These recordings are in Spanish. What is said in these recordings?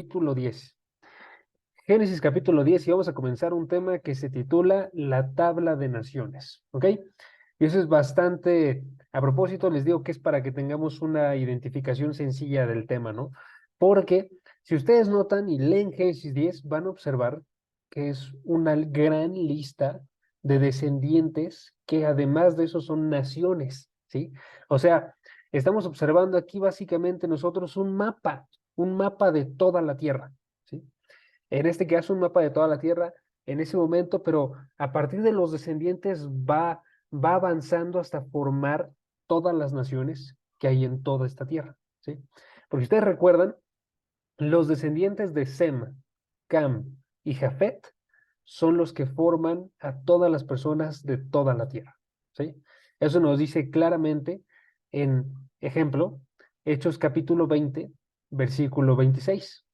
capítulo 10. Génesis capítulo 10 y vamos a comenzar un tema que se titula La tabla de naciones, ¿ok? Y eso es bastante, a propósito, les digo que es para que tengamos una identificación sencilla del tema, ¿no? Porque si ustedes notan y leen Génesis 10, van a observar que es una gran lista de descendientes que además de eso son naciones, ¿sí? O sea, estamos observando aquí básicamente nosotros un mapa de toda la tierra, ¿sí? En este caso, un mapa de toda la Tierra en ese momento, pero a partir de los descendientes va avanzando hasta formar todas las naciones que hay en toda esta tierra, ¿sí? Porque ustedes recuerdan, los descendientes de Sem, Cam y Jafet son los que forman a todas las personas de toda la tierra, ¿sí? Eso nos dice claramente en ejemplo, Hechos capítulo 20, versículo 26.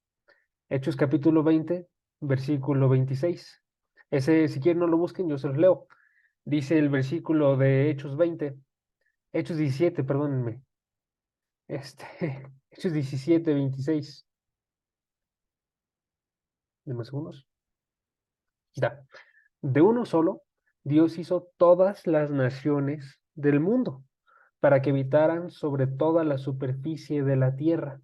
Hechos capítulo 20, versículo 26. Ese, si quieren, no lo busquen, yo se los leo. Dice el versículo de Hechos 20, Hechos 17, perdónenme. Hechos 17, 26. Deme segundos. Aquí está. De uno solo, Dios hizo todas las naciones del mundo para que habitaran sobre toda la superficie de la tierra,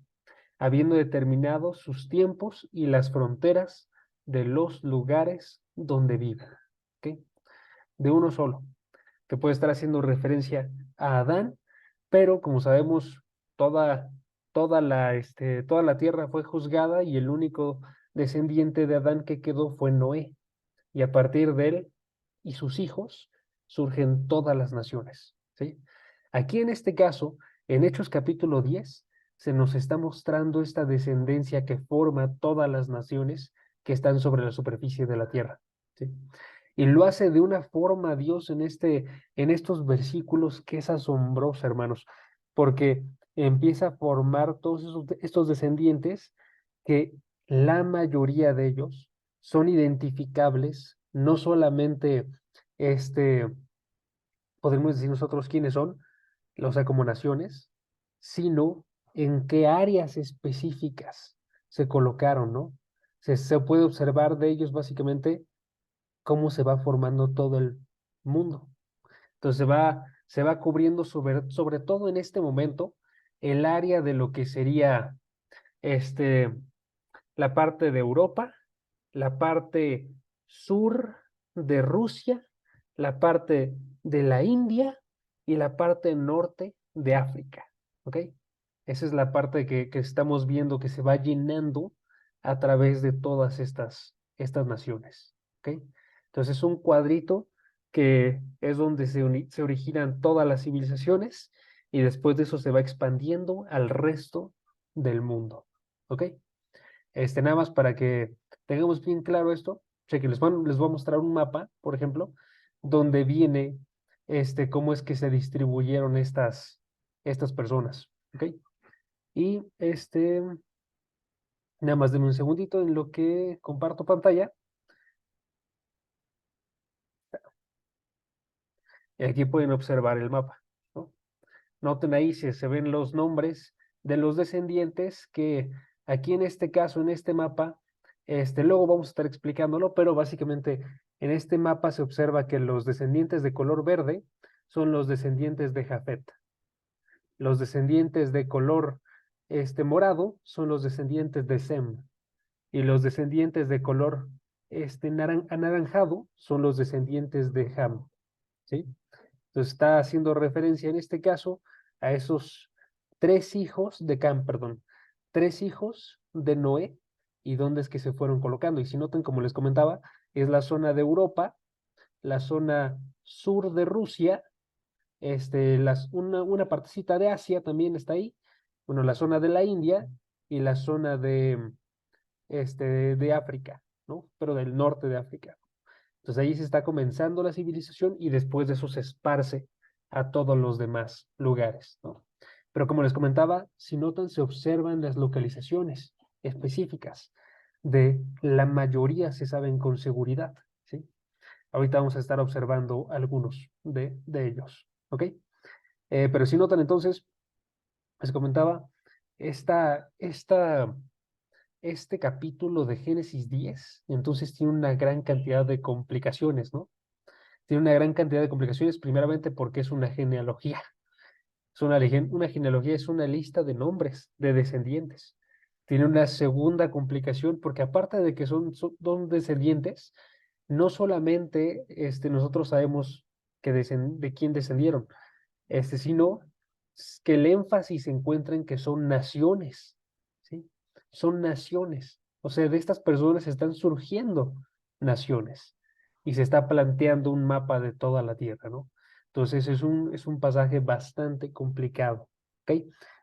habiendo determinado sus tiempos y las fronteras de los lugares donde viven. ¿Ok? De uno solo, que puede estar haciendo referencia a Adán, pero como sabemos, toda, toda la tierra fue juzgada y el único descendiente de Adán que quedó fue Noé. Y a partir de él y sus hijos surgen todas las naciones, ¿sí? Aquí en este caso, en Hechos capítulo 10, se nos está mostrando esta descendencia que forma todas las naciones que están sobre la superficie de la tierra, ¿sí? Y lo hace de una forma Dios en estos versículos que es asombroso, hermanos, porque empieza a formar todos estos descendientes que la mayoría de ellos son identificables, no solamente este, podemos decir nosotros quiénes son, o sea, como naciones, sino en qué áreas específicas se colocaron, ¿no? Se puede observar de ellos básicamente cómo se va formando todo el mundo. Entonces se va cubriendo sobre todo en este momento el área de lo que sería este, la parte de Europa, la parte sur de Rusia, la parte de la India y la parte norte de África. ¿Ok? Esa es la parte que estamos viendo que se va llenando a través de todas estas naciones. ¿Ok? Entonces es un cuadrito que es donde se originan todas las civilizaciones y después de eso se va expandiendo al resto del mundo. ¿Ok? Nada más para que tengamos bien claro esto, cheque, les voy a mostrar un mapa, por ejemplo, donde viene cómo es que se distribuyeron estas personas, ¿ok? Y nada más denme un segundito en lo que comparto pantalla. Y aquí pueden observar el mapa, ¿no? Noten ahí si se ven los nombres de los descendientes que aquí en este caso, en este mapa, luego vamos a estar explicándolo, pero básicamente en este mapa se observa que los descendientes de color verde son los descendientes de Jafet. Los descendientes de color morado son los descendientes de Sem. Y los descendientes de color anaranjado son los descendientes de Ham. ¿Sí? Entonces está haciendo referencia en este caso a esos tres hijos de Noé y dónde es que se fueron colocando. Y si notan, como les comentaba, es la zona de Europa, la zona sur de Rusia, una partecita de Asia también está ahí, bueno, la zona de la India y la zona de África, ¿no? Pero del norte de África. Entonces ahí se está comenzando la civilización y después de eso se esparce a todos los demás lugares, ¿no? Pero como les comentaba, si notan, se observan las localizaciones específicas. De la mayoría se saben con seguridad, ¿sí? Ahorita vamos a estar observando algunos de ellos, ¿ok? Pero si notan entonces, les comentaba, esta este capítulo de Génesis 10, entonces tiene una gran cantidad de complicaciones, ¿no? Tiene una gran cantidad de complicaciones, primeramente porque es una genealogía. Una genealogía es una lista de nombres de descendientes. Tiene una segunda complicación porque aparte de que son descendientes, no solamente nosotros sabemos de quién descendieron, sino que el énfasis se encuentra en que son naciones, ¿sí? Son naciones. O sea, de estas personas están surgiendo naciones y se está planteando un mapa de toda la tierra, ¿no? Entonces es un pasaje bastante complicado, ¿ok?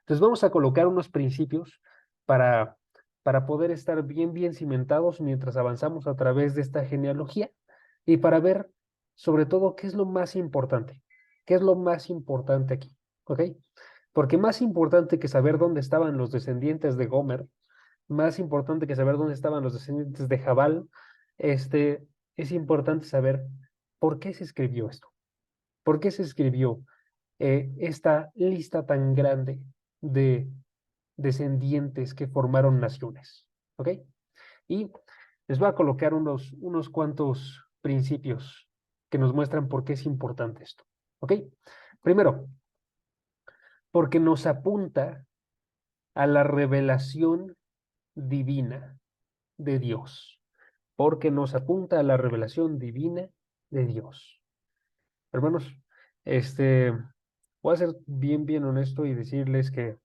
Entonces vamos a colocar unos principios para, para poder estar bien cimentados mientras avanzamos a través de esta genealogía y para ver sobre todo qué es lo más importante. ¿Qué es lo más importante aquí? ¿Ok? Porque más importante que saber dónde estaban los descendientes de Gomer, más importante que saber dónde estaban los descendientes de Jabal, es importante saber por qué se escribió esto. ¿Por qué se escribió esta lista tan grande de descendientes que formaron naciones? ¿Ok? Y les voy a colocar unos cuantos principios que nos muestran por qué es importante esto. ¿Ok? Primero, porque nos apunta a la revelación divina de Dios. Porque nos apunta a la revelación divina de Dios. Hermanos, este, voy a ser bien honesto y decirles que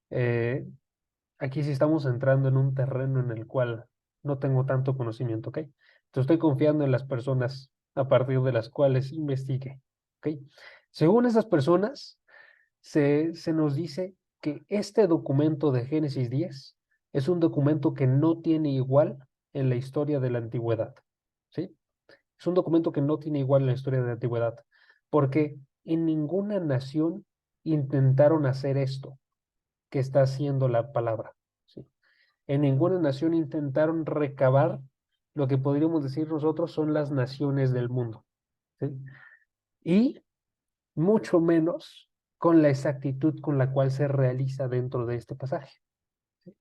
eh, aquí sí estamos entrando en un terreno en el cual no tengo tanto conocimiento, ¿ok? Entonces estoy confiando en las personas a partir de las cuales investigue, ¿ok? Según esas personas, se nos dice que este documento de Génesis 10 es un documento que no tiene igual en la historia de la antigüedad, ¿sí? Es un documento que no tiene igual en la historia de la antigüedad, porque en ninguna nación intentaron hacer esto que está haciendo la palabra, ¿sí? En ninguna nación intentaron recabar lo que podríamos decir nosotros son las naciones del mundo, ¿sí? Y mucho menos con la exactitud con la cual se realiza dentro de este pasaje. ¿Sí?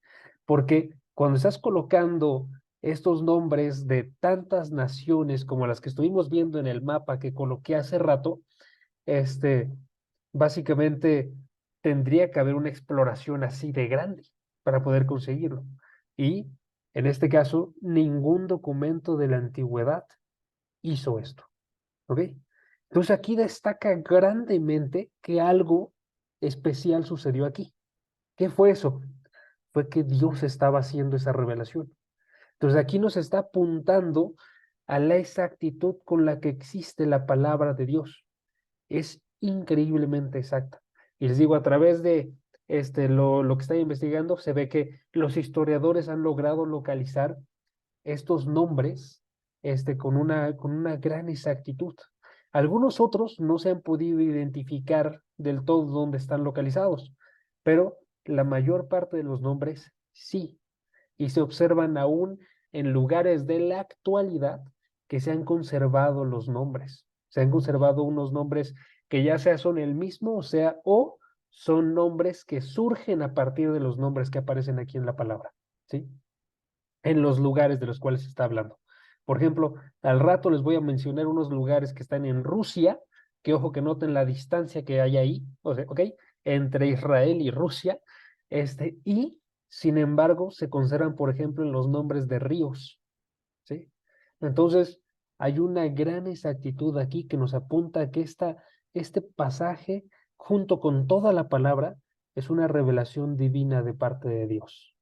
Porque cuando estás colocando estos nombres de tantas naciones como las que estuvimos viendo en el mapa que coloqué hace rato, este, básicamente tendría que haber una exploración así de grande para poder conseguirlo. Y en este caso, ningún documento de la antigüedad hizo esto. ¿Ok? Entonces aquí destaca grandemente que algo especial sucedió aquí. ¿Qué fue eso? Fue que Dios estaba haciendo esa revelación. Entonces aquí nos está apuntando a la exactitud con la que existe la palabra de Dios. Es increíblemente exacta. Y les digo, a través de lo que está investigando, se ve que los historiadores han logrado localizar estos nombres con una gran exactitud. Algunos otros no se han podido identificar del todo dónde están localizados, pero la mayor parte de los nombres sí, y se observan aún en lugares de la actualidad que se han conservado los nombres. Se han conservado unos nombres que ya sea son el mismo, o sea, o son nombres que surgen a partir de los nombres que aparecen aquí en la palabra, ¿sí? En los lugares de los cuales se está hablando. Por ejemplo, al rato les voy a mencionar unos lugares que están en Rusia, que ojo que noten la distancia que hay ahí, o sea, ¿ok? Entre Israel y Rusia, y sin embargo se conservan, por ejemplo, en los nombres de ríos, ¿sí? Entonces, hay una gran exactitud aquí que nos apunta a que este pasaje, junto con toda la palabra, es una revelación divina de parte de Dios,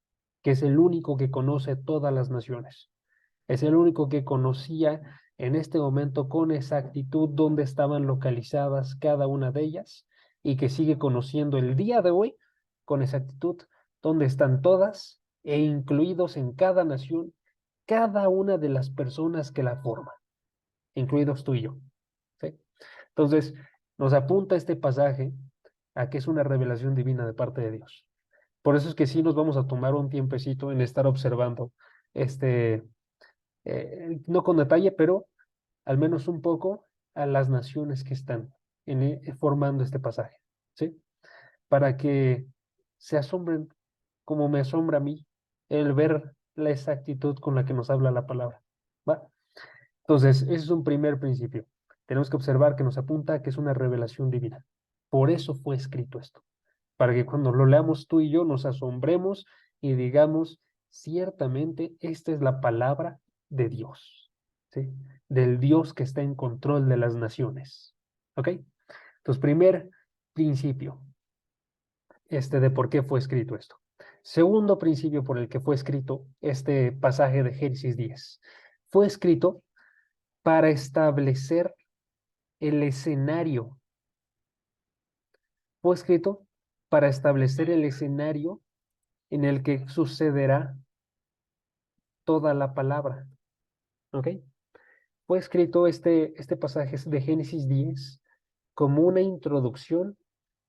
que es el único que conoce todas las naciones. Es el único que conocía en este momento con exactitud dónde estaban localizadas cada una de ellas y que sigue conociendo el día de hoy con exactitud dónde están todas e incluidos en cada nación cada una de las personas que la forman, incluidos tú y yo. ¿Sí? Entonces, nos apunta este pasaje a que es una revelación divina de parte de Dios. Por eso es que sí nos vamos a tomar un tiempecito en estar observando, este, no con detalle, pero al menos un poco a las naciones que están formando este pasaje, ¿sí? Para que se asombren como me asombra a mí el ver la exactitud con la que nos habla la palabra. ¿Va? Entonces, ese es un primer principio. Tenemos que observar que nos apunta a que es una revelación divina. Por eso fue escrito esto, para que cuando lo leamos tú y yo nos asombremos y digamos, ciertamente esta es la palabra de Dios, ¿sí? Del Dios que está en control de las naciones. ¿Ok? Entonces, primer principio, de por qué fue escrito esto. Segundo principio por el que fue escrito este pasaje de Génesis 10. Fue escrito para establecer el escenario. Fue escrito para establecer el escenario en el que sucederá toda la palabra. ¿Ok? Fue escrito este pasaje de Génesis 10 como una introducción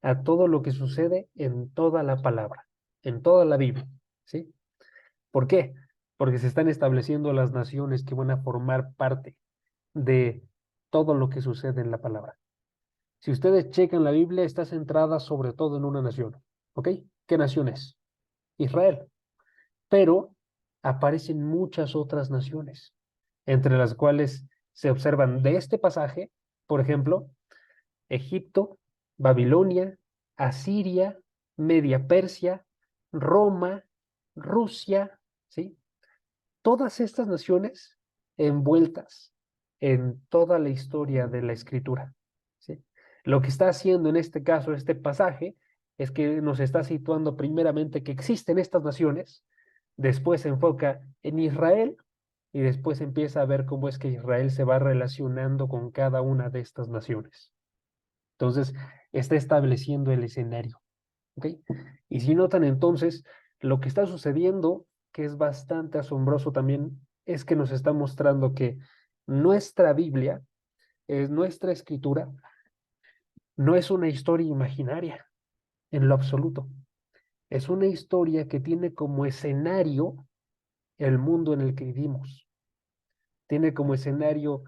a todo lo que sucede en toda la palabra, en toda la Biblia. ¿Sí? ¿Por qué? Porque se están estableciendo las naciones que van a formar parte de todo lo que sucede en la palabra. Si ustedes checan la Biblia, está centrada sobre todo en una nación. ¿Ok? ¿Qué nación es? Israel. Pero aparecen muchas otras naciones, entre las cuales se observan de este pasaje, por ejemplo, Egipto, Babilonia, Asiria, Media Persia, Roma, Rusia, ¿sí? Todas estas naciones envueltas en toda la historia de la escritura, ¿sí? Lo que está haciendo en este caso, este pasaje, es que nos está situando primeramente que existen estas naciones, después se enfoca en Israel y después empieza a ver cómo es que Israel se va relacionando con cada una de estas naciones. Entonces, está estableciendo el escenario, ¿ok? Y si notan entonces, lo que está sucediendo, que es bastante asombroso también, es que nos está mostrando que nuestra Biblia, es nuestra escritura, no es una historia imaginaria en lo absoluto. Es una historia que tiene como escenario el mundo en el que vivimos. Tiene como escenario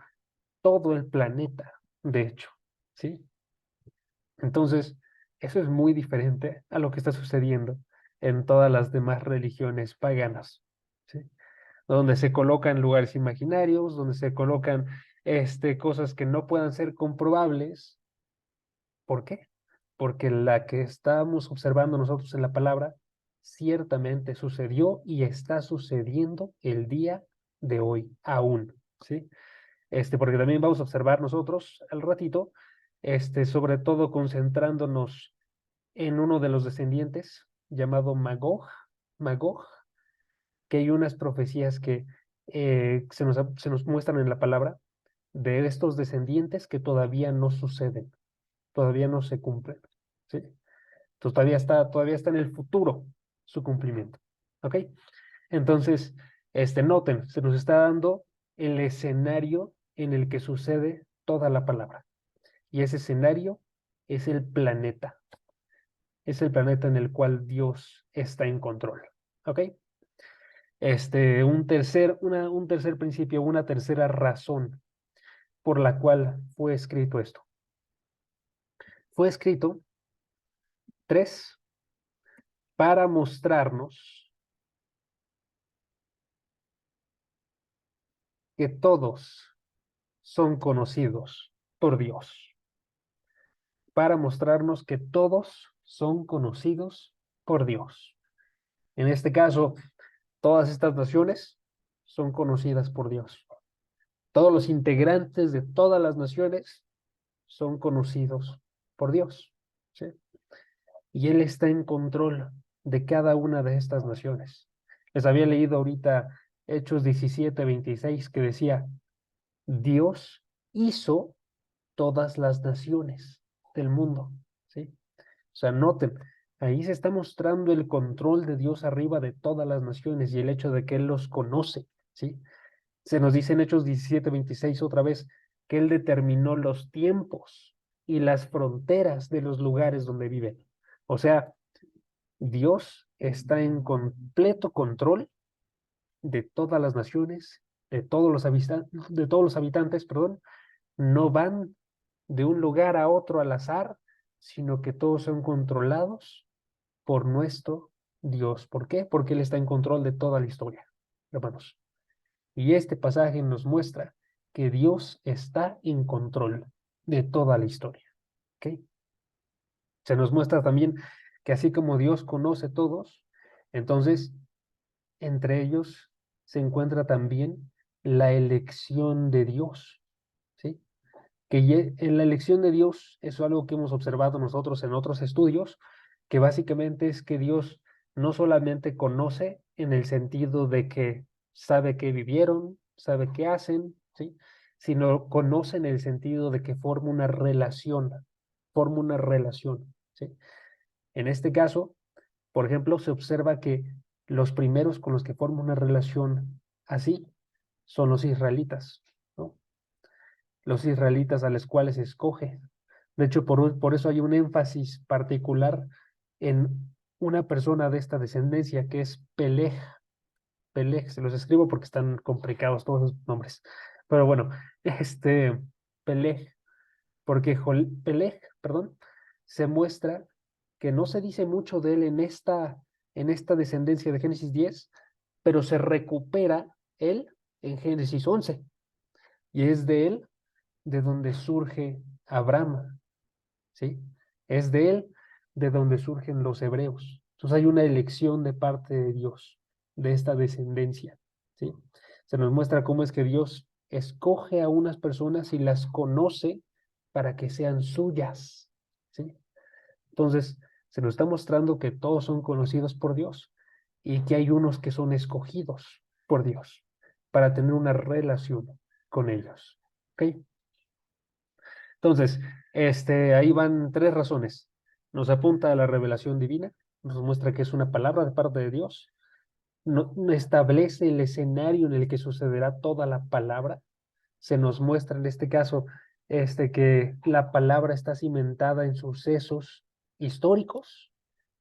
todo el planeta, de hecho, ¿sí? Entonces, eso es muy diferente a lo que está sucediendo en todas las demás religiones paganas, ¿sí? Donde se colocan lugares imaginarios, donde se colocan cosas que no puedan ser comprobables. ¿Por qué? Porque la que estamos observando nosotros en la palabra ciertamente sucedió y está sucediendo el día de hoy aún, ¿sí? Porque también vamos a observar nosotros al ratito, sobre todo concentrándonos en uno de los descendientes llamado Magog, que hay unas profecías que se nos muestran en la palabra de estos descendientes que todavía no suceden, todavía no se cumplen, ¿sí? Entonces todavía está en el futuro su cumplimiento, ¿ok? Entonces, noten, se nos está dando el escenario en el que sucede toda la palabra. Y ese escenario es el planeta en el cual Dios está en control, ¿ok? Un tercer principio, una tercera razón por la cual fue escrito esto. Fue escrito, tres, para mostrarnos que todos son conocidos por Dios. Para mostrarnos que todos son conocidos por Dios. En este caso, todas estas naciones son conocidas por Dios. Todos los integrantes de todas las naciones son conocidos por Dios, ¿sí? Y Él está en control de cada una de estas naciones. Les había leído ahorita Hechos 17:26 que decía, Dios hizo todas las naciones del mundo, ¿sí? O sea, noten, ahí se está mostrando el control de Dios arriba de todas las naciones y el hecho de que Él los conoce, ¿sí? Se nos dice en Hechos 17:26 otra vez que Él determinó los tiempos y las fronteras de los lugares donde viven. O sea, Dios está en completo control de todas las naciones, de todos los habitantes, perdón, no van de un lugar a otro al azar, sino que todos son controlados por nuestro Dios. ¿Por qué? Porque Él está en control de toda la historia, hermanos. Y este pasaje nos muestra que Dios está en control de toda la historia. ¿Ok? Se nos muestra también que así como Dios conoce todos, entonces entre ellos se encuentra también la elección de Dios, ¿sí? En la elección de Dios es algo que hemos observado nosotros en otros estudios, que básicamente es que Dios no solamente conoce en el sentido de que sabe qué vivieron, sabe qué hacen, ¿sí? Sino conoce en el sentido de que forma una relación, ¿sí? En este caso, por ejemplo, se observa que los primeros con los que forma una relación así son los israelitas, ¿no? Los israelitas a los cuales escoge. De hecho, por eso hay un énfasis particular en una persona de esta descendencia que es Peleg. Peleg, se los escribo porque están complicados todos los nombres. Pero bueno, Peleg, porque Peleg, perdón, se muestra que no se dice mucho de él en esta descendencia de Génesis 10, pero se recupera él en Génesis 11, y es de él de donde surge Abraham, ¿sí? Es de él de donde surgen los hebreos. Entonces hay una elección de parte de Dios, de esta descendencia, ¿sí? Se nos muestra cómo es que Dios escoge a unas personas y las conoce para que sean suyas, ¿sí? Entonces, se nos está mostrando que todos son conocidos por Dios y que hay unos que son escogidos por Dios para tener una relación con ellos, ¿ok? Entonces, ahí van tres razones. Nos apunta a la revelación divina, nos muestra que es una palabra de parte de Dios, establece el escenario en el que sucederá toda la palabra. Se nos muestra en este caso que la palabra está cimentada en sucesos históricos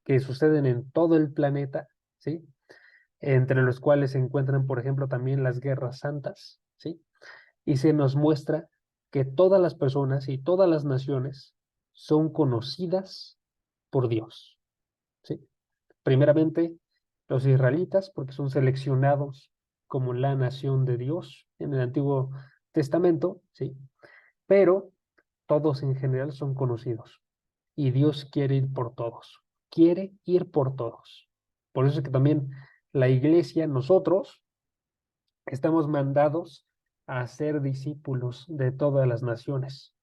que suceden en todo el planeta, ¿sí? Entre los cuales se encuentran, por ejemplo, también las guerras santas, ¿sí? Y se nos muestra que todas las personas y todas las naciones son conocidas por Dios, ¿sí? Primeramente, los israelitas, porque son seleccionados como la nación de Dios en el Antiguo Testamento, ¿sí? Pero todos en general son conocidos y Dios quiere ir por todos, quiere ir por todos. Por eso es que también la iglesia, nosotros, estamos mandados a ser discípulos de todas las naciones.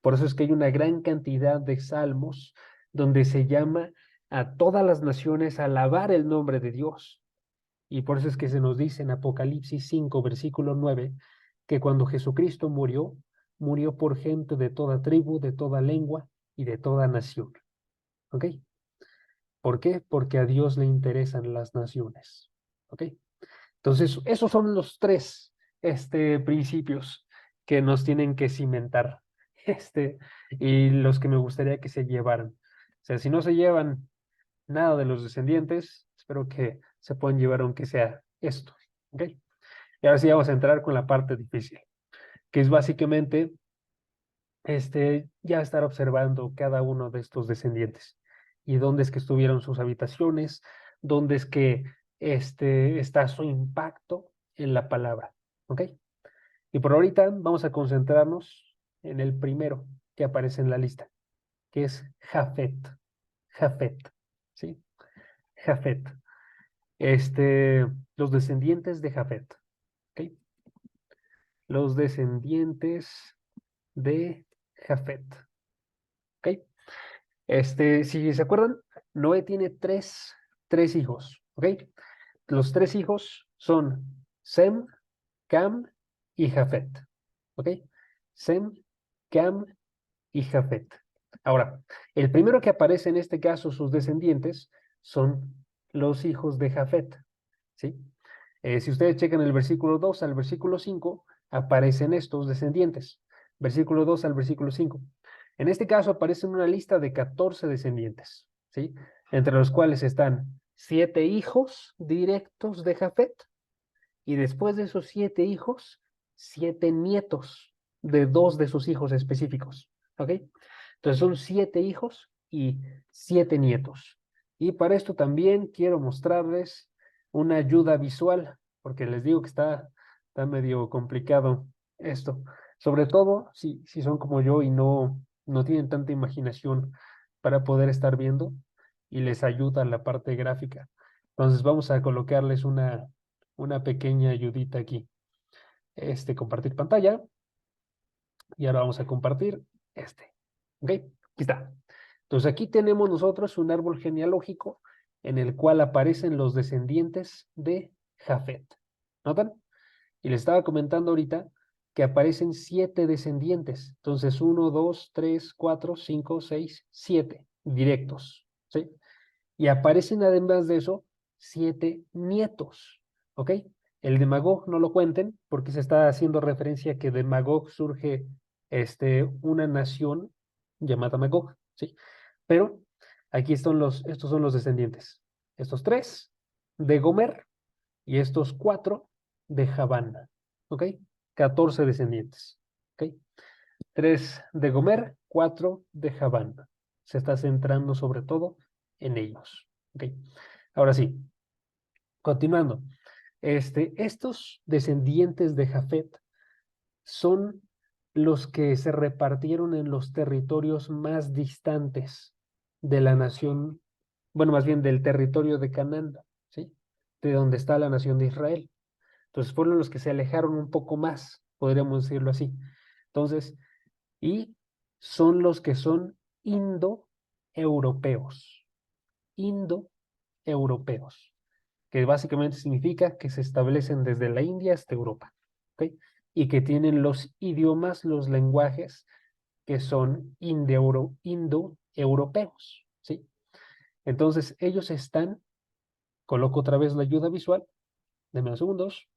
Por eso es que hay una gran cantidad de salmos donde se llama a todas las naciones a alabar el nombre de Dios. Y por eso es que se nos dice en Apocalipsis 5, versículo 9, que cuando Jesucristo murió, murió por gente de toda tribu, de toda lengua y de toda nación. ¿Ok? ¿Por qué? Porque a Dios le interesan las naciones. ¿Ok? Entonces, esos son los tres principios que nos tienen que cimentar, y los que me gustaría que se llevaran. O sea, si no se llevan nada de los descendientes, espero que se puedan llevar aunque sea esto, ¿ok? Y ahora sí vamos a entrar con la parte difícil, que es básicamente, ya estar observando cada uno de estos descendientes y dónde es que estuvieron sus habitaciones, dónde es que está su impacto en la palabra, ¿ok? Y por ahorita vamos a concentrarnos en el primero que aparece en la lista, que es Jafet. Jafet, ¿sí? Jafet. Los descendientes de Jafet, ¿ok? Los descendientes de Jafet, ¿ok? Si se acuerdan, Noé tiene tres hijos, ¿ok? Los tres hijos son Sem, Cam y Jafet, ¿ok? Sem, Cam y Jafet. Ahora, el primero que aparece en este caso, sus descendientes, son los hijos de Jafet, ¿sí? Si ustedes checan el versículo 2 al versículo 5, aparecen estos descendientes. Versículo 2 al versículo 5. En este caso aparecen una lista de 14 descendientes, ¿sí? Entre los cuales están 7 hijos directos de Jafet, y después de esos 7 hijos, 7 nietos de 2 de sus hijos específicos, ¿ok? Entonces son 7 hijos y 7 nietos. Y para esto también quiero mostrarles una ayuda visual, porque les digo que está medio complicado esto. Sobre todo si son como yo y no tienen tanta imaginación para poder estar viendo y les ayuda la parte gráfica. Entonces vamos a colocarles una pequeña ayudita aquí. Compartir pantalla. Y ahora vamos a compartir este. ¿Ok? Aquí está. Entonces aquí tenemos nosotros un árbol genealógico en el cual aparecen los descendientes de Jafet. ¿Notan? Y les estaba comentando ahorita que aparecen 7 descendientes. Entonces 1, 2, 3, 4, 5, 6, 7 directos. ¿Sí? Y aparecen además de eso 7 nietos. ¿Ok? El de Magog no lo cuenten porque se está haciendo referencia a que de Magog surge una nación llamada Magog. ¿Sí? Pero aquí están estos son los descendientes. Estos 3 de Gomer y estos 4 de Javán. ¿Ok? 14 descendientes. ¿Ok? 3 de Gomer, 4 de Javán. Se está centrando sobre todo en ellos. ¿Ok? Ahora sí, continuando. Estos descendientes de Jafet son los que se repartieron en los territorios más distantes de la nación, bueno, más bien del territorio de Canaán, ¿sí? De donde está la nación de Israel. Entonces fueron los que se alejaron un poco más, podríamos decirlo así. Entonces, y son los que son indoeuropeos, indoeuropeos, que básicamente significa que se establecen desde la India hasta Europa, ¿ok? Y que tienen los idiomas, los lenguajes que son indoeuropeos, ¿sí? Entonces, ellos están, coloco otra vez la ayuda visual, denme unos segundos,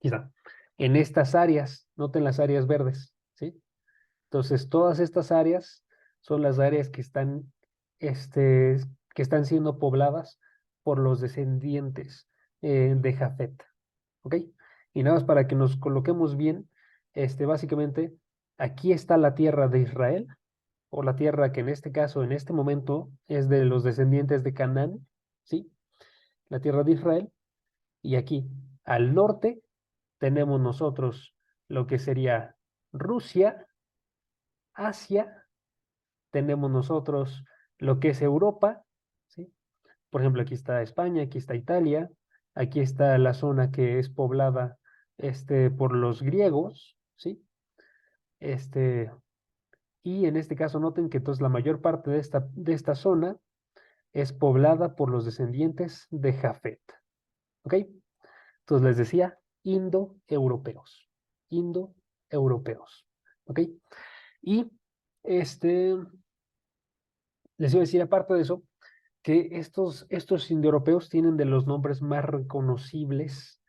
quizá, en estas áreas, noten las áreas verdes, ¿sí? Entonces, todas estas áreas son las áreas este, que están siendo pobladas por los descendientes de Jafet. ¿Ok? Y nada más para que nos coloquemos bien, básicamente, aquí está la tierra de Israel, o la tierra que en este caso, en este momento, es de los descendientes de Canaán, ¿sí? La tierra de Israel. Y aquí, al norte, tenemos nosotros lo que sería Rusia, Asia, tenemos nosotros lo que es Europa, ¿sí? Por ejemplo, aquí está España, aquí está Italia, aquí está la zona que es poblada por los griegos, ¿sí? Este, y en este caso noten que entonces la mayor parte de esta zona es poblada por los descendientes de Jafet, ¿ok? Entonces les decía indoeuropeos, indoeuropeos, ¿ok? Y este, les iba a decir aparte de eso, que estos indoeuropeos tienen de los nombres más reconocibles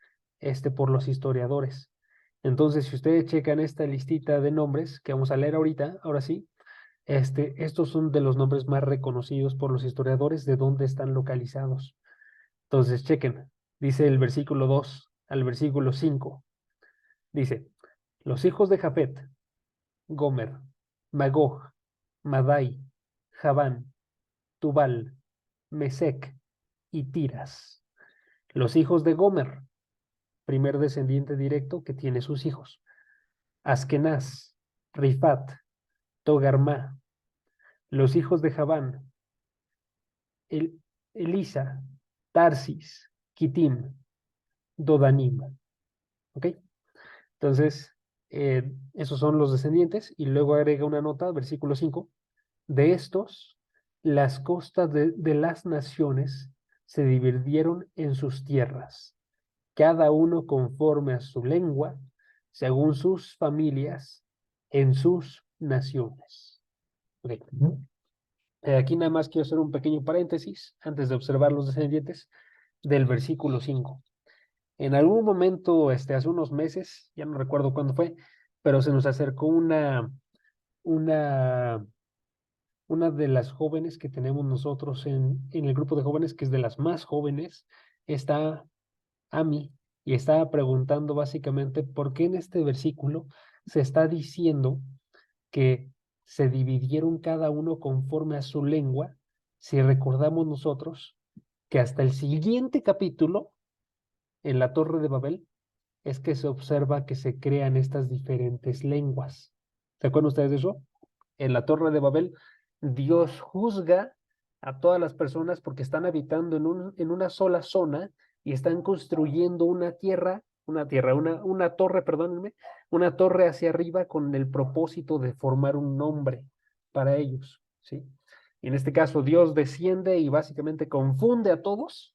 por los historiadores. Entonces, si ustedes checan esta listita de nombres que vamos a leer ahorita, ahora sí, estos son de los nombres más reconocidos por los historiadores de dónde están localizados. Entonces, chequen, dice el versículo 2 al versículo 5, dice, los hijos de Japet, Gomer, Magog, Madai, Javán, Tubal, Mesec y Tiras. Los hijos de Gomer, primer descendiente directo que tiene sus hijos. Askenaz, Rifat, Togarmá. Los hijos de Javán, El, Elisa, Tarsis, Kitim, Dodanim. ¿Ok? Entonces, esos son los descendientes. Y luego agrega una nota, versículo 5. De estos, las costas de las naciones se dividieron en sus tierras, cada uno conforme a su lengua, según sus familias, en sus naciones. Okay. Aquí nada más quiero hacer un pequeño paréntesis antes de observar los descendientes del versículo 5. En algún momento, hace unos meses, ya no recuerdo cuándo fue, pero se nos acercó una, una de las jóvenes que tenemos nosotros en el grupo de jóvenes, que es de las más jóvenes, está Ami, y estaba preguntando básicamente por qué en este versículo se está diciendo que se dividieron cada uno conforme a su lengua, si recordamos nosotros que hasta el siguiente capítulo, en la Torre de Babel, es que se observa que se crean estas diferentes lenguas. ¿Se acuerdan ustedes de eso? En la Torre de Babel, Dios juzga a todas las personas porque están habitando en una sola zona y están construyendo una torre, perdónenme, una torre hacia arriba con el propósito de formar un nombre para ellos, ¿sí? Y en este caso, Dios desciende y básicamente confunde a todos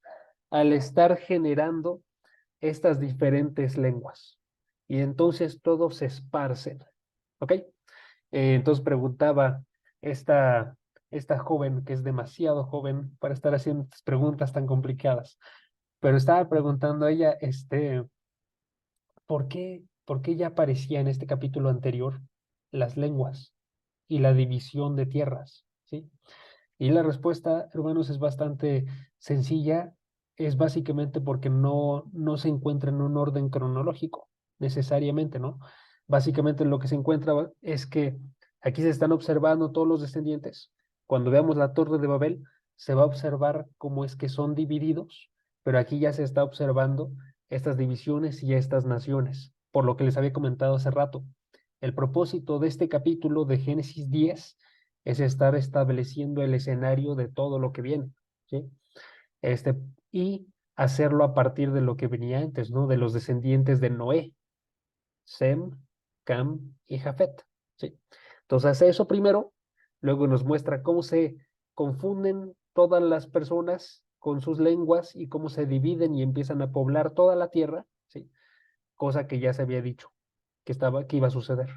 al estar generando estas diferentes lenguas. Y entonces todos se esparcen, ¿ok? Entonces preguntaba esta, esta joven, que es demasiado joven para estar haciendo estas preguntas tan complicadas, pero estaba preguntando a ella, por qué ya aparecía en este capítulo anterior las lenguas y la división de tierras? ¿Sí? Y la respuesta, hermanos, es bastante sencilla. Es básicamente porque no se encuentra en un orden cronológico, necesariamente, ¿no? Básicamente lo que se encuentra es que aquí se están observando todos los descendientes. Cuando veamos la Torre de Babel, se va a observar cómo es que son divididos, pero aquí ya se está observando estas divisiones y estas naciones, por lo que les había comentado hace rato. El propósito de este capítulo de Génesis 10 es estar estableciendo el escenario de todo lo que viene, ¿sí? Este, y hacerlo a partir de lo que venía antes, ¿no? De los descendientes de Noé, Sem, Cam y Jafet, ¿sí? Entonces hace eso primero, luego nos muestra cómo se confunden todas las personas con sus lenguas y cómo se dividen y empiezan a poblar toda la tierra, ¿sí? Cosa que ya se había dicho que iba a suceder,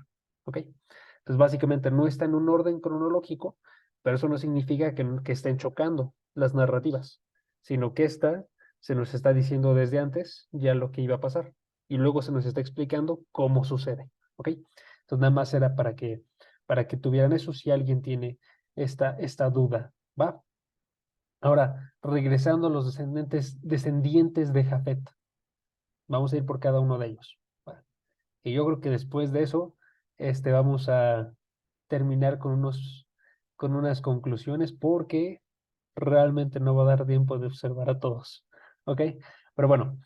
¿ok? Entonces, básicamente no está en un orden cronológico, pero eso no significa que estén chocando las narrativas, sino que esta se nos está diciendo desde antes ya lo que iba a pasar y luego se nos está explicando cómo sucede, ¿ok? Entonces, nada más era para que tuvieran eso si alguien tiene esta duda, ¿va? Ahora, regresando a los descendientes de Jafet, vamos a ir por cada uno de ellos, ¿va? Y yo creo que después de eso, vamos a terminar con unas conclusiones porque realmente no va a dar tiempo de observar a todos. ¿Ok? Pero bueno,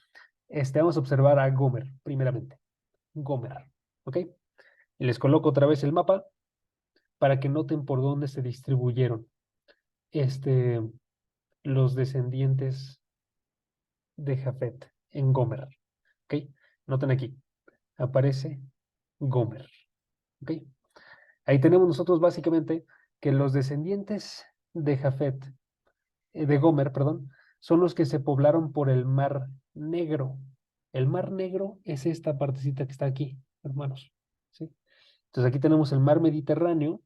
vamos a observar a Gomer, primeramente. Gomer. ¿Ok? Y les coloco otra vez el mapa para que noten por dónde se distribuyeron este, los descendientes de Jafet en Gomer. ¿Ok? Noten aquí. Aparece Gomer. ¿Ok? Ahí tenemos nosotros básicamente que los descendientes de Jafet, de Gomer, perdón, son los que se poblaron por el Mar Negro. El Mar Negro es esta partecita que está aquí, hermanos. ¿Sí? Entonces aquí tenemos el Mar Mediterráneo.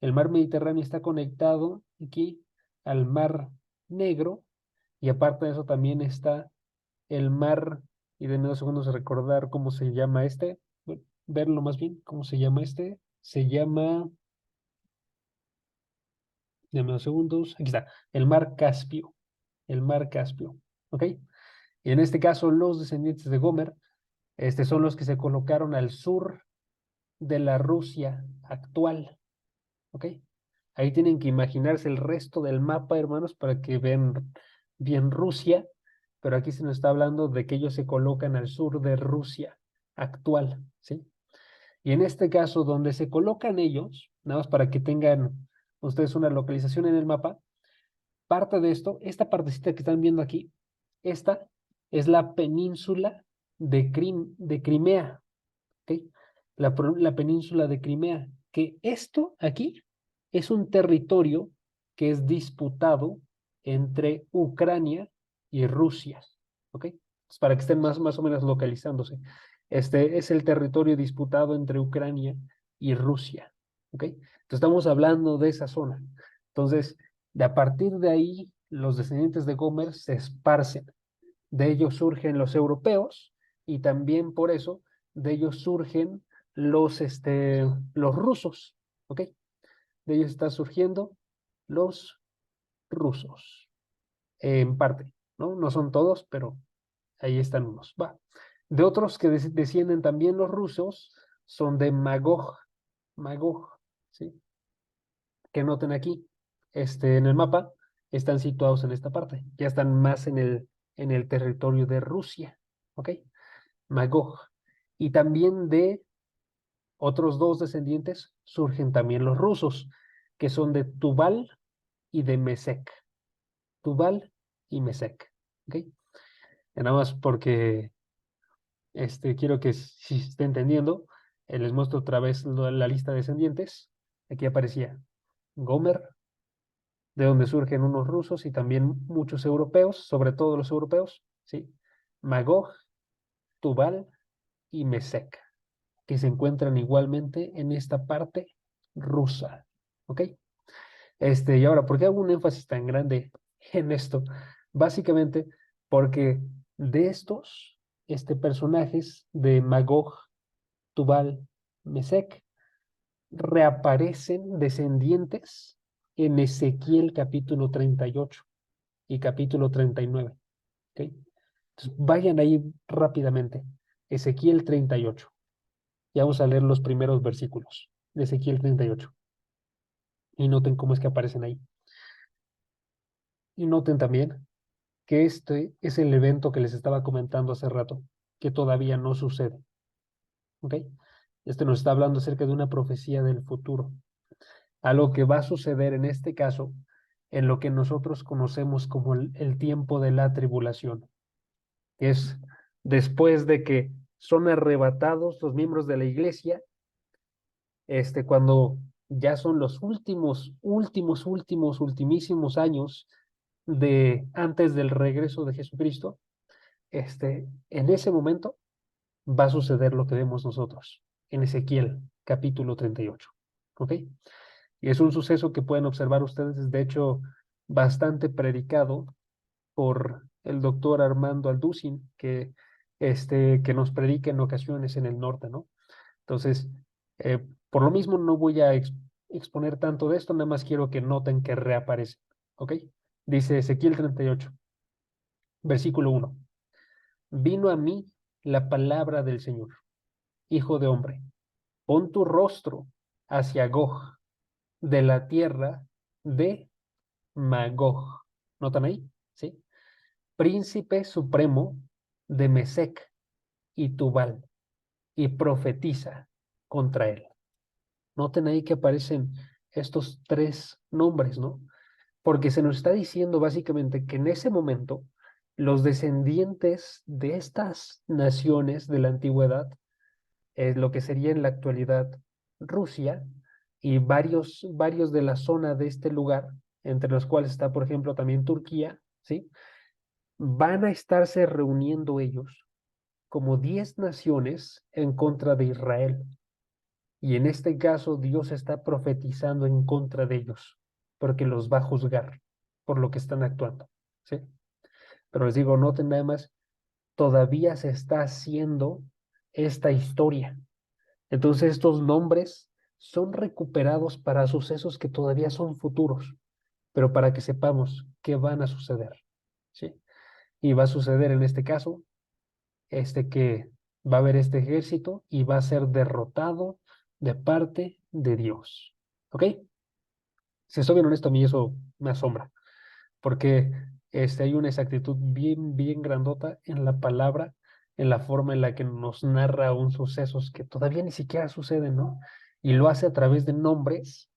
El Mar Mediterráneo está conectado aquí al Mar Negro y aparte de eso también está el Mar, y denme 2 segundos de recordar cómo se llama bueno, verlo más bien, cómo se llama se llama, denme 2 segundos, aquí está, el Mar Caspio, ¿ok? Y en este caso los descendientes de Gomer, son los que se colocaron al sur de la Rusia actual, ¿ok? Ahí tienen que imaginarse el resto del mapa, hermanos, para que vean bien Rusia, pero aquí se nos está hablando de que ellos se colocan al sur de Rusia actual, ¿sí? Y en este caso, donde se colocan ellos, nada más para que tengan ustedes una localización en el mapa, parte de esto, esta partecita que están viendo aquí, esta es la península de Crimea, ¿ok? La península de Crimea, que esto aquí es un territorio que es disputado entre Ucrania y Rusia, ¿ok? Entonces, para que estén más o menos localizándose. Este es el territorio disputado entre Ucrania y Rusia, ¿ok? Entonces estamos hablando de esa zona. Entonces, a partir de ahí, los descendientes de Gomer se esparcen. De ellos surgen los europeos y también por eso de ellos surgen los rusos, ¿ok? De ellos están surgiendo los rusos, en parte, ¿no? No son todos, pero ahí están unos, va. De otros que descienden también los rusos son de Magog, ¿sí? que noten aquí, en el mapa, están situados en esta parte, ya están más en el territorio de Rusia, ¿ok? Magog. Y también de otros dos descendientes surgen también los rusos, que son de Tubal y de Mesec. Tubal y Mesec, ¿ok? Y nada más porque quiero que si se esté entendiendo, les muestro otra vez la lista de descendientes. Aquí aparecía Gomer, de donde surgen unos rusos y también muchos europeos, sobre todo los europeos, ¿sí? Magog, Tubal y Mesec, que se encuentran igualmente en esta parte rusa, ¿ok? Y ahora, ¿por qué hago un énfasis tan grande en esto? Básicamente porque de estos personajes de Magog, Tubal, Mesec, reaparecen descendientes en Ezequiel capítulo 38 y capítulo 39. ¿Ok? Entonces, vayan ahí rápidamente. Ezequiel 38. Y vamos a leer los primeros versículos de Ezequiel 38. Y noten cómo es que aparecen ahí. Y noten también que este es el evento que les estaba comentando hace rato, que todavía no sucede. ¿Ok? Nos está hablando acerca de una profecía del futuro. Algo que va a suceder en este caso, en lo que nosotros conocemos como el tiempo de la tribulación, que es después de que son arrebatados los miembros de la iglesia, cuando ya son los ultimísimos años de antes del regreso de Jesucristo, en ese momento va a suceder lo que vemos nosotros en Ezequiel capítulo 38. ¿Ok? Y es un suceso que pueden observar ustedes, de hecho, bastante predicado por el doctor Armando Alducin, que nos predica en ocasiones en el norte, ¿no? Entonces, por lo mismo no voy a exponer tanto de esto, nada más quiero que noten que reaparece, ¿ok? Dice Ezequiel 38, versículo 1. Vino a mí la palabra del Señor, hijo de hombre, pon tu rostro hacia Gog, de la tierra de Magog. ¿Notan ahí? ¿Sí? Príncipe supremo de Mesec y Tubal, y profetiza contra él. Noten ahí que aparecen estos tres nombres, ¿no? Porque se nos está diciendo básicamente que en ese momento los descendientes de estas naciones de la antigüedad, lo que sería en la actualidad Rusia, y varios de la zona de este lugar, entre los cuales está, por ejemplo, también Turquía, ¿sí? Van a estarse reuniendo ellos como 10 naciones en contra de Israel. Y en este caso Dios está profetizando en contra de ellos, porque los va a juzgar por lo que están actuando. ¿Sí? Pero les digo, noten nada más, todavía se está haciendo esta historia. Entonces estos nombres son recuperados para sucesos que todavía son futuros, pero para que sepamos qué van a suceder. ¿Sí? Y va a suceder en este caso, que va a haber este ejército y va a ser derrotado de parte de Dios. ¿Ok? Si estoy bien honesto, a mí eso me asombra, porque hay una exactitud bien grandota en la palabra, en la forma en la que nos narra un sucesos que todavía ni siquiera suceden, ¿no? Y lo hace a través de nombres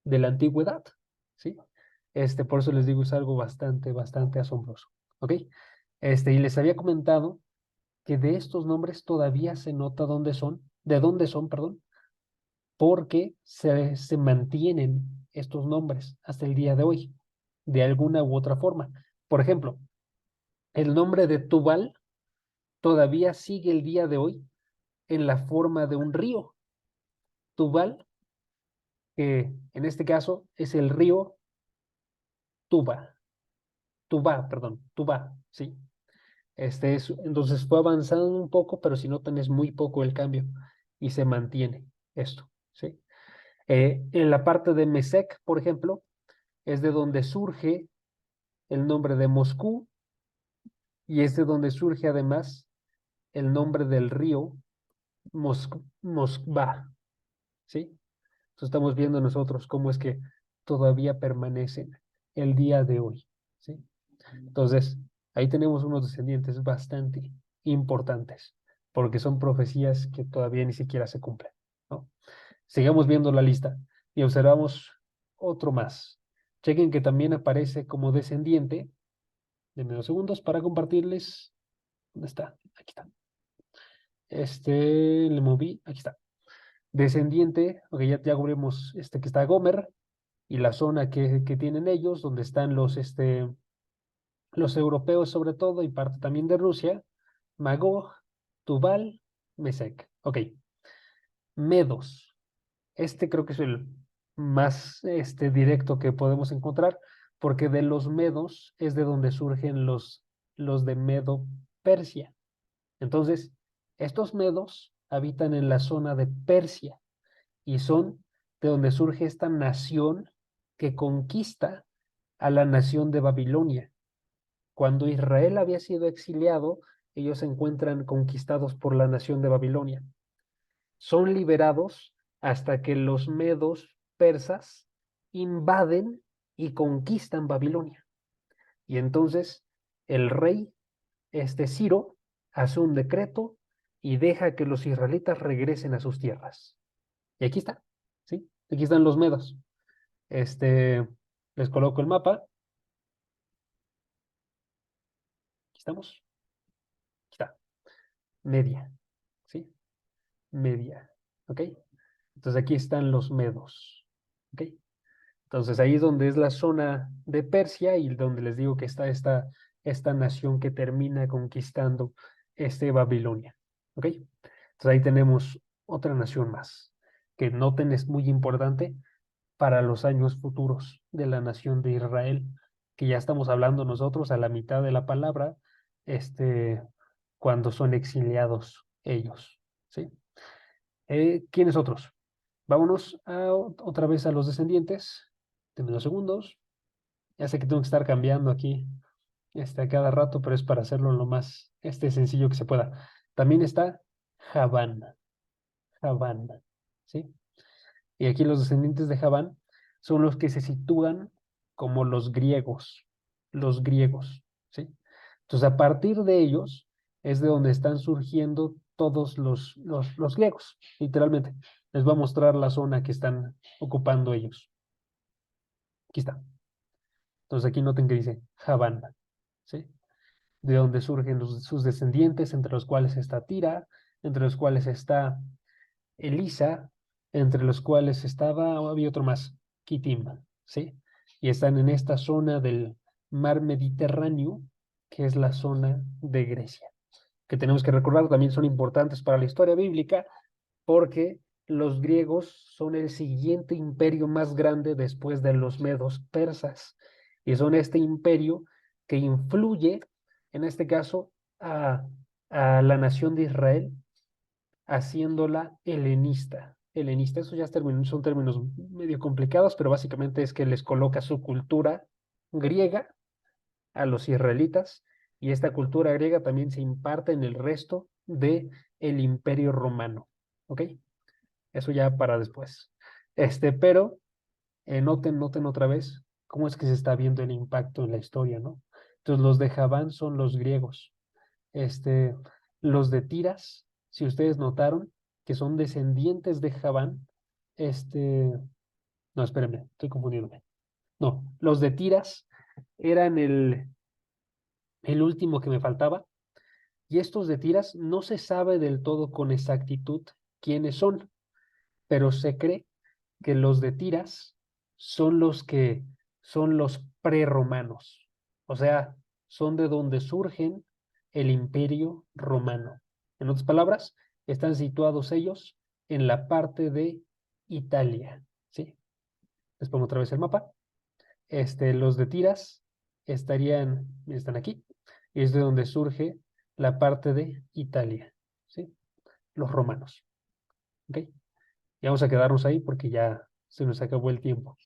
de la antigüedad, ¿sí? Por eso les digo, es algo bastante asombroso, ¿ok? Y les había comentado que de estos nombres todavía se nota de dónde son, perdón, porque se mantienen estos nombres hasta el día de hoy, de alguna u otra forma. Por ejemplo, el nombre de Tubal todavía sigue el día de hoy en la forma de un río. Tubal, que en este caso es el río Tuba, Tuba, ¿sí? Entonces fue avanzando un poco, pero si notan es muy poco el cambio y se mantiene esto, ¿sí? En la parte de Mesec, por ejemplo, es de donde surge el nombre de Moscú y es de donde surge además el nombre del río Moskva, ¿sí? Entonces estamos viendo nosotros cómo es que todavía permanecen el día de hoy, ¿sí? Entonces, ahí tenemos unos descendientes bastante importantes, porque son profecías que todavía ni siquiera se cumplen, ¿no? Sigamos viendo la lista y observamos otro más. Chequen que también aparece como descendiente. Denme 2 segundos para compartirles. ¿Dónde está? Aquí está. Le moví. Aquí está. Descendiente, ok, ya cubrimos que está Gomer y la zona que tienen ellos, donde están los europeos sobre todo y parte también de Rusia, Magog, Tubal, Mesec. Ok, Medos. Creo que es el más directo que podemos encontrar, porque de los medos es de donde surgen los de Medo Persia. Entonces, estos medos habitan en la zona de Persia y son de donde surge esta nación que conquista a la nación de Babilonia. Cuando Israel había sido exiliado, ellos se encuentran conquistados por la nación de Babilonia. Son liberados hasta que los medos persas invaden y conquistan Babilonia. Y entonces el rey, Ciro, hace un decreto y deja que los israelitas regresen a sus tierras. Y aquí está, ¿sí? Aquí están los medos. Les coloco el mapa. Aquí estamos. Aquí está. Media, ¿sí? Media, ¿ok? Entonces aquí están los medos, ¿ok? Entonces ahí es donde es la zona de Persia y donde les digo que está esta nación que termina conquistando Babilonia. ¿Ok? Entonces ahí tenemos otra nación más, que noten es muy importante para los años futuros de la nación de Israel, que ya estamos hablando nosotros a la mitad de la palabra, cuando son exiliados ellos. ¿Sí? ¿Quiénes otros? Vámonos otra vez a los descendientes. Denme 2 segundos. Ya sé que tengo que estar cambiando aquí a cada rato, pero es para hacerlo lo más sencillo que se pueda. También está Javán. Javán. ¿Sí? Y aquí los descendientes de Javán son los que se sitúan como los griegos. Los griegos. ¿Sí? Entonces, a partir de ellos es de donde están surgiendo todos los griegos, literalmente. Les voy a mostrar la zona que están ocupando ellos. Aquí está. Entonces aquí noten que dice Javán, ¿sí? De donde surgen sus descendientes, entre los cuales está Tira, entre los cuales está Elisa, entre los cuales había otro más, Kitim, ¿sí? Y están en esta zona del mar Mediterráneo, que es la zona de Grecia, que tenemos que recordar también son importantes para la historia bíblica, porque los griegos son el siguiente imperio más grande después de los medos persas, y son este imperio que influye, en este caso, a la nación de Israel, haciéndola helenista. Helenista, eso ya son términos medio complicados, pero básicamente es que les coloca su cultura griega a los israelitas, y esta cultura griega también se imparte en el resto de el imperio romano. ¿Ok? Eso ya para después. Pero noten otra vez cómo es que se está viendo el impacto en la historia, ¿no? Entonces, los de Javán son los griegos. Los de Tiras, si ustedes notaron, que son descendientes de Javán, no, espérenme, estoy confundiéndome. No, los de Tiras eran el último que me faltaba, y estos de Tiras no se sabe del todo con exactitud quiénes son, pero se cree que los de Tiras son los que son los prerromanos, o sea, son de donde surgen el imperio romano. En otras palabras, están situados ellos en la parte de Italia, ¿sí? Les pongo otra vez el mapa. Los de Tiras están aquí, y es de donde surge la parte de Italia, ¿sí? Los romanos, ¿ok? Y vamos a quedarnos ahí porque ya se nos acabó el tiempo.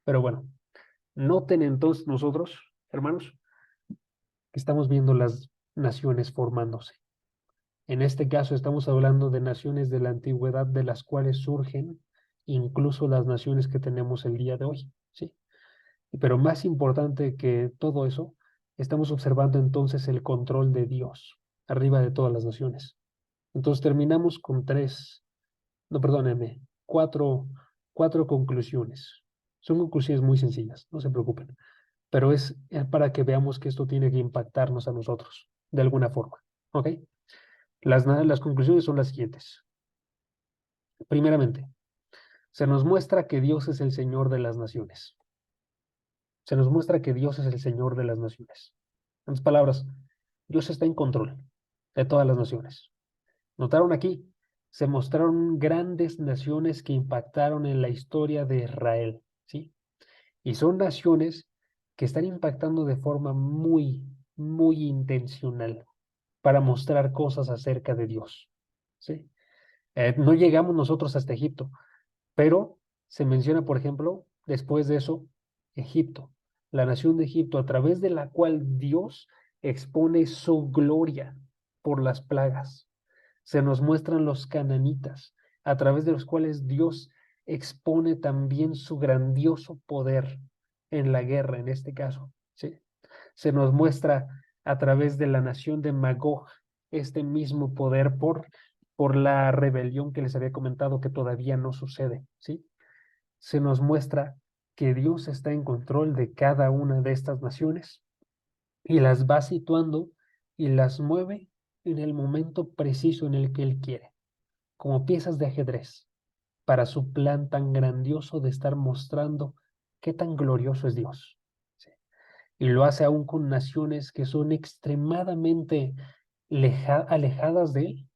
Pero bueno, noten entonces nosotros, hermanos, que estamos viendo las naciones formándose. En este caso estamos hablando de naciones de la antigüedad de las cuales surgen incluso las naciones que tenemos el día de hoy. Pero más importante que todo eso, estamos observando entonces el control de Dios arriba de todas las naciones. Entonces terminamos con no, perdónenme, cuatro conclusiones. Son conclusiones muy sencillas, no se preocupen, pero es para que veamos que esto tiene que impactarnos a nosotros de alguna forma. ¿Ok? Las conclusiones son las siguientes. Primeramente, se nos muestra que Dios es el Señor de las naciones. Se nos muestra que Dios es el Señor de las naciones. En otras palabras, Dios está en control de todas las naciones. Notaron aquí, se mostraron grandes naciones que impactaron en la historia de Israel, ¿sí? Y son naciones que están impactando de forma muy intencional para mostrar cosas acerca de Dios, ¿sí? No llegamos nosotros hasta Egipto, pero se menciona, por ejemplo, después de eso, Egipto, la nación de Egipto, a través de la cual Dios expone su gloria por las plagas. Se nos muestran los cananitas, a través de los cuales Dios expone también su grandioso poder en la guerra, en este caso, ¿sí? Se nos muestra a través de la nación de Magog este mismo poder por la rebelión que les había comentado que todavía no sucede, ¿sí? Se nos muestra que Dios está en control de cada una de estas naciones y las va situando y las mueve en el momento preciso en el que Él quiere, como piezas de ajedrez, para su plan tan grandioso de estar mostrando qué tan glorioso es Dios. ¿Sí? Y lo hace aún con naciones que son extremadamente alejadas de Él,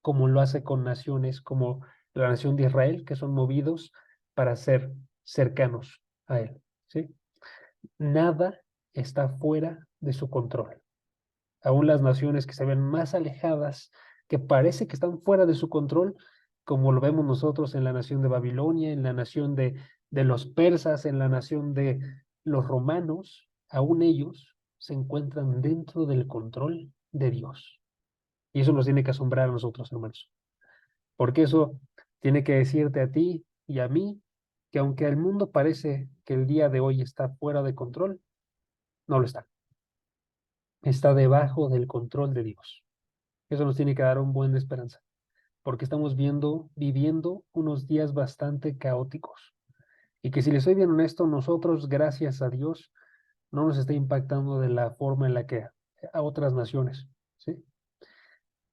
como lo hace con naciones como la nación de Israel, que son movidos para ser cercanos a Él. ¿Sí? Nada está fuera de su control. Aún las naciones que se ven más alejadas, que parece que están fuera de su control, como lo vemos nosotros en la nación de Babilonia, en la nación de los persas, en la nación de los romanos, aún ellos se encuentran dentro del control de Dios. Y eso nos tiene que asombrar a nosotros, hermanos, porque eso tiene que decirte a ti y a mí que aunque el mundo parece que el día de hoy está fuera de control, no lo está. Está debajo del control de Dios. Eso nos tiene que dar un buen de esperanza, porque estamos viviendo unos días bastante caóticos. Y que si les soy bien honesto, nosotros, gracias a Dios, no nos está impactando de la forma en la que a otras naciones, ¿sí?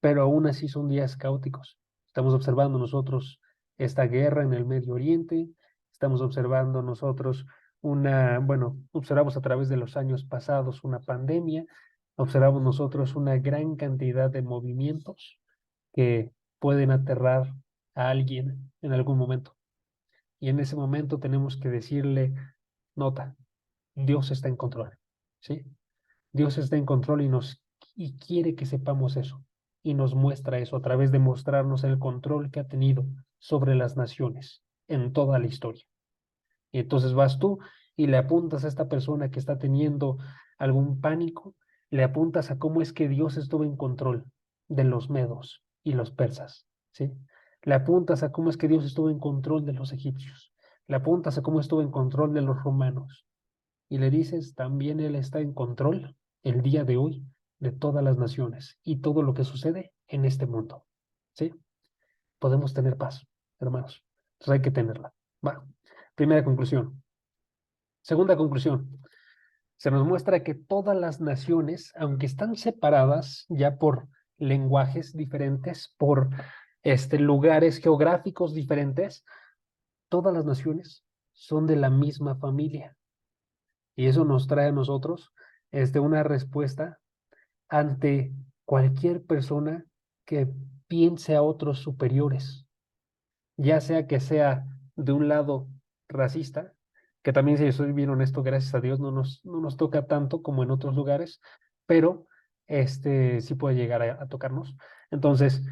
Pero aún así son días caóticos. Estamos observando nosotros esta guerra en el Medio Oriente, estamos observando nosotros bueno, observamos a través de los años pasados una pandemia, observamos nosotros una gran cantidad de movimientos que pueden aterrar a alguien en algún momento. Y en ese momento tenemos que decirle, nota, Dios está en control, ¿sí? Dios está en control y quiere que sepamos eso. Y nos muestra eso a través de mostrarnos el control que ha tenido sobre las naciones en toda la historia. Y entonces vas tú y le apuntas a esta persona que está teniendo algún pánico, le apuntas a cómo es que Dios estuvo en control de los medos y los persas, ¿sí? Le apuntas a cómo es que Dios estuvo en control de los egipcios, le apuntas a cómo estuvo en control de los romanos y le dices, también Él está en control el día de hoy de todas las naciones y todo lo que sucede en este mundo, ¿sí? Podemos tener paz, hermanos. Entonces hay que tenerla. Va. Primera conclusión. Segunda conclusión, se nos muestra que todas las naciones, aunque están separadas ya por lenguajes diferentes, por lugares geográficos diferentes, todas las naciones son de la misma familia. Y eso nos trae a nosotros una respuesta ante cualquier persona que piense a otros superiores, ya sea que sea de un lado racista, que también si soy bien honesto, gracias a Dios no nos toca tanto como en otros lugares, pero sí puede llegar a tocarnos. Entonces,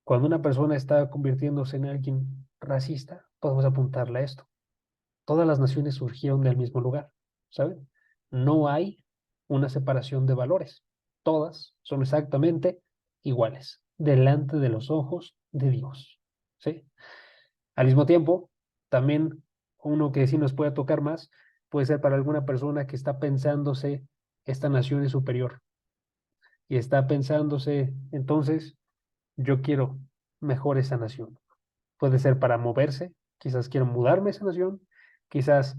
cuando una persona está convirtiéndose en alguien racista, podemos apuntarle a esto. Todas las naciones surgieron del mismo lugar, ¿saben? No hay una separación de valores. Todas son exactamente iguales delante de los ojos de Dios, ¿sí? Al mismo tiempo, también uno que sí nos puede tocar más puede ser para alguna persona que está pensándose, esta nación es superior, y está pensándose, entonces, yo quiero mejor esa nación. Puede ser para moverse, quizás quiero mudarme a esa nación, quizás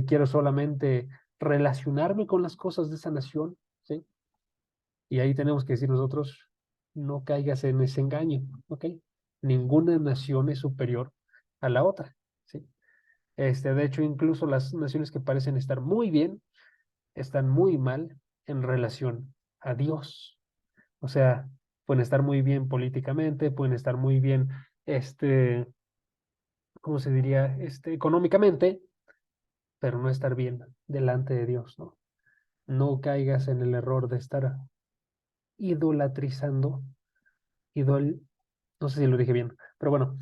quiero solamente relacionarme con las cosas de esa nación, ¿sí? Y ahí tenemos que decir nosotros, no caigas en ese engaño, ¿ok? Ninguna nación es superior a la otra, ¿sí? De hecho, incluso las naciones que parecen estar muy bien, están muy mal en relación a Dios. O sea, pueden estar muy bien políticamente, pueden estar muy bien, ¿cómo se diría? Económicamente, pero no estar bien delante de Dios, ¿no? No caigas en el error de estar idolatrizando, idol, no sé si lo dije bien, pero bueno,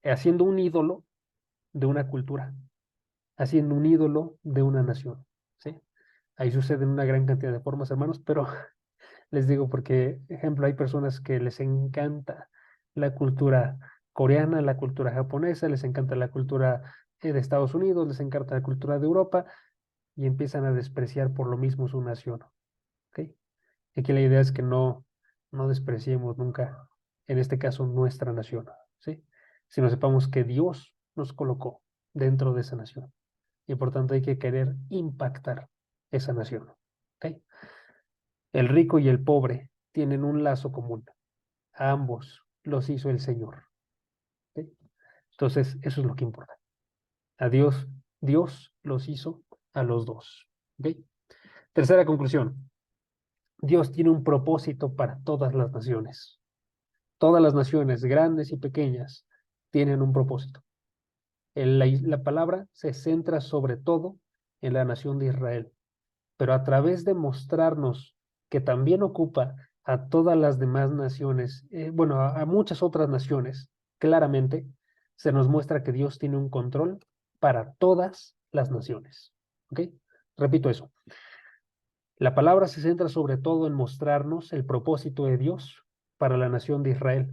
haciendo un ídolo de una cultura, haciendo un ídolo de una nación, ¿sí? Ahí sucede en una gran cantidad de formas, hermanos, pero les digo porque, ejemplo, hay personas que les encanta la cultura coreana, la cultura japonesa, les encanta la cultura de Estados Unidos, les encanta la cultura de Europa y empiezan a despreciar por lo mismo su nación, ¿ok? Y aquí la idea es que no despreciemos nunca, en este caso, nuestra nación, ¿sí? Sino sepamos que Dios nos colocó dentro de esa nación y por tanto hay que querer impactar esa nación, ¿ok? El rico y el pobre tienen un lazo común. A ambos los hizo el Señor, ¿ok? Entonces, eso es lo que importa. A Dios los hizo a los dos, ¿ok? Tercera conclusión. Dios tiene un propósito para todas las naciones. Todas las naciones, grandes y pequeñas, tienen un propósito. La palabra se centra sobre todo en la nación de Israel, pero a través de mostrarnos que también ocupa a todas las demás naciones, bueno, a muchas otras naciones, claramente se nos muestra que Dios tiene un control para todas las naciones. ¿Ok? Repito eso. La palabra se centra sobre todo en mostrarnos el propósito de Dios para la nación de Israel,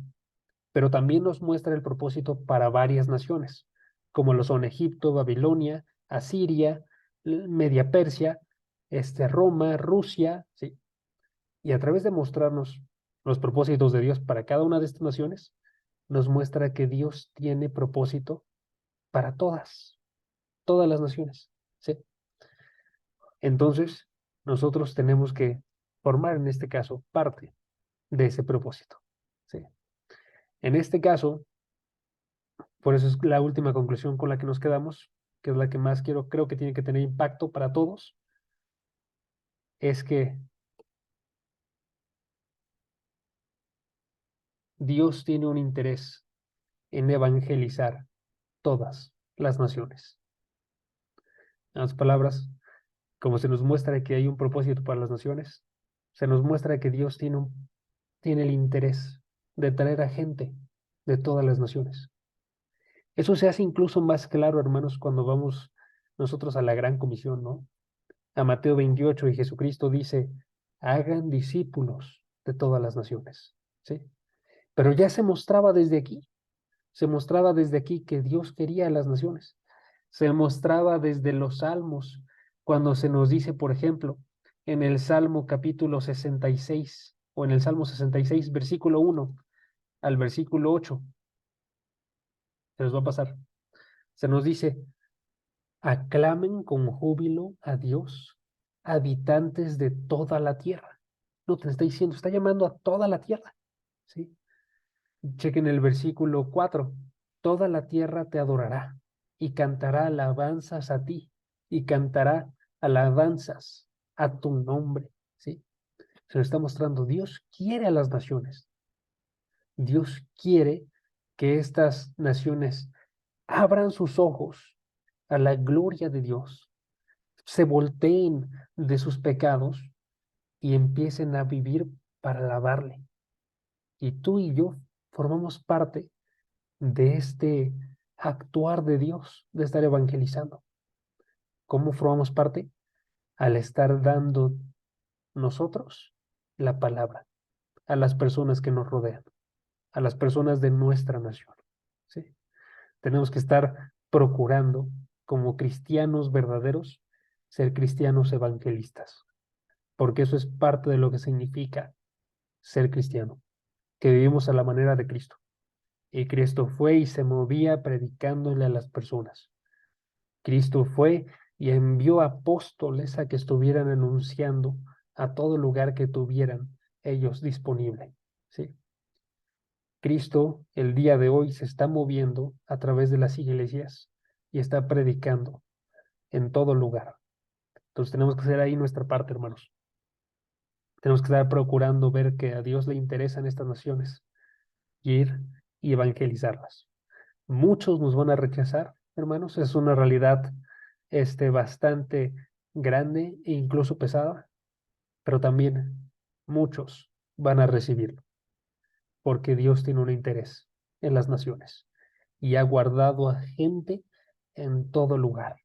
pero también nos muestra el propósito para varias naciones, como lo son Egipto, Babilonia, Asiria, Media Persia, Roma, Rusia, ¿sí? Y a través de mostrarnos los propósitos de Dios para cada una de estas naciones, nos muestra que Dios tiene propósito para todas las naciones, ¿sí? Entonces, nosotros tenemos que formar en este caso parte de ese propósito, ¿sí? En este caso, por eso es la última conclusión con la que nos quedamos, que es la que más creo que tiene que tener impacto para todos, es que Dios tiene un interés en evangelizar todas las naciones. En otras palabras, como se nos muestra que hay un propósito para las naciones, se nos muestra que Dios tiene el interés de traer a gente de todas las naciones. Eso se hace incluso más claro, hermanos, cuando vamos nosotros a la gran comisión, ¿no? A Mateo 28 y Jesucristo dice, hagan discípulos de todas las naciones, ¿sí? Pero ya se mostraba desde aquí que Dios quería a las naciones. Se mostraba desde los salmos, cuando se nos dice, por ejemplo, en el Salmo capítulo 66 o en el Salmo 66, versículo 1 al versículo 8, se nos va a pasar. Se nos dice, aclamen con júbilo a Dios, habitantes de toda la tierra. No te está diciendo, está llamando a toda la tierra, ¿sí? Chequen el versículo 4. Toda la tierra te adorará y cantará alabanzas a ti y cantará alabanzas a tu nombre, ¿sí? Se nos está mostrando, Dios quiere a las naciones. Dios quiere que estas naciones abran sus ojos a la gloria de Dios, se volteen de sus pecados y empiecen a vivir para alabarle. Y tú y yo formamos parte de este actuar de Dios, de estar evangelizando. ¿Cómo formamos parte? Al estar dando nosotros la palabra a las personas que nos rodean, a las personas de nuestra nación, ¿sí? Tenemos que estar procurando, como cristianos verdaderos, ser cristianos evangelistas, porque eso es parte de lo que significa ser cristiano, que vivimos a la manera de Cristo. Y Cristo fue y se movía predicándole a las personas. Cristo fue y envió apóstoles a que estuvieran anunciando a todo lugar que tuvieran ellos disponible. ¿Sí? Cristo el día de hoy se está moviendo a través de las iglesias y está predicando en todo lugar. Entonces tenemos que hacer ahí nuestra parte, hermanos. Tenemos que estar procurando ver que a Dios le interesan estas naciones y ir y evangelizarlas. Muchos nos van a rechazar, hermanos, es una realidad bastante grande e incluso pesada, pero también muchos van a recibirlo, porque Dios tiene un interés en las naciones y ha guardado a gente en todo lugar.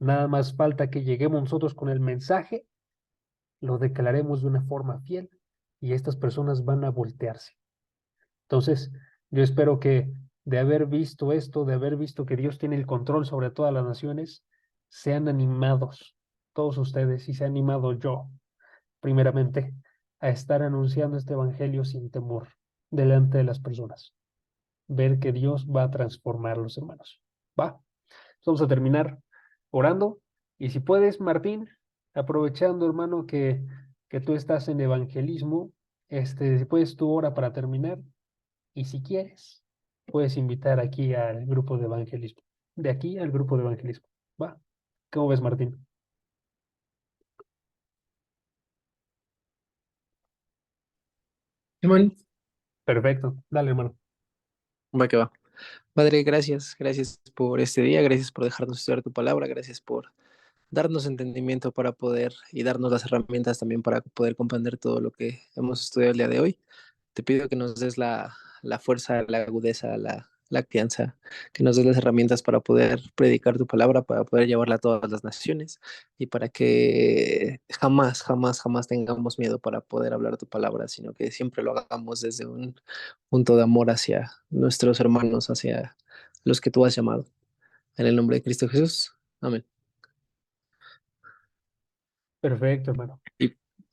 Nada más falta que lleguemos nosotros con el mensaje, lo declaremos de una forma fiel y estas personas van a voltearse. Entonces, yo espero que de haber visto esto, de haber visto que Dios tiene el control sobre todas las naciones, sean animados todos ustedes y se ha animado yo, primeramente, a estar anunciando este evangelio sin temor delante de las personas. Ver que Dios va a transformar los hermanos. ¿Va? Vamos a terminar orando. Y si puedes, Martín, aprovechando, hermano, que tú estás en evangelismo, si puedes tú ora para terminar. Y si quieres, puedes invitar aquí al grupo de evangelismo. De aquí al grupo de evangelismo. ¿Va? ¿Cómo ves, Martín? Simón, Perfecto. Dale, hermano. va que va. Padre, gracias, gracias por este día, gracias por dejarnos estudiar tu palabra, gracias por darnos entendimiento para poder y darnos las herramientas también para poder comprender todo lo que hemos estudiado el día de hoy. Te pido que nos des la fuerza, la agudeza, la crianza, que nos des las herramientas para poder predicar tu palabra, para poder llevarla a todas las naciones y para que jamás, jamás, jamás tengamos miedo para poder hablar tu palabra, sino que siempre lo hagamos desde un punto de amor hacia nuestros hermanos, hacia los que tú has llamado. En el nombre de Cristo Jesús. Amén. Perfecto, hermano.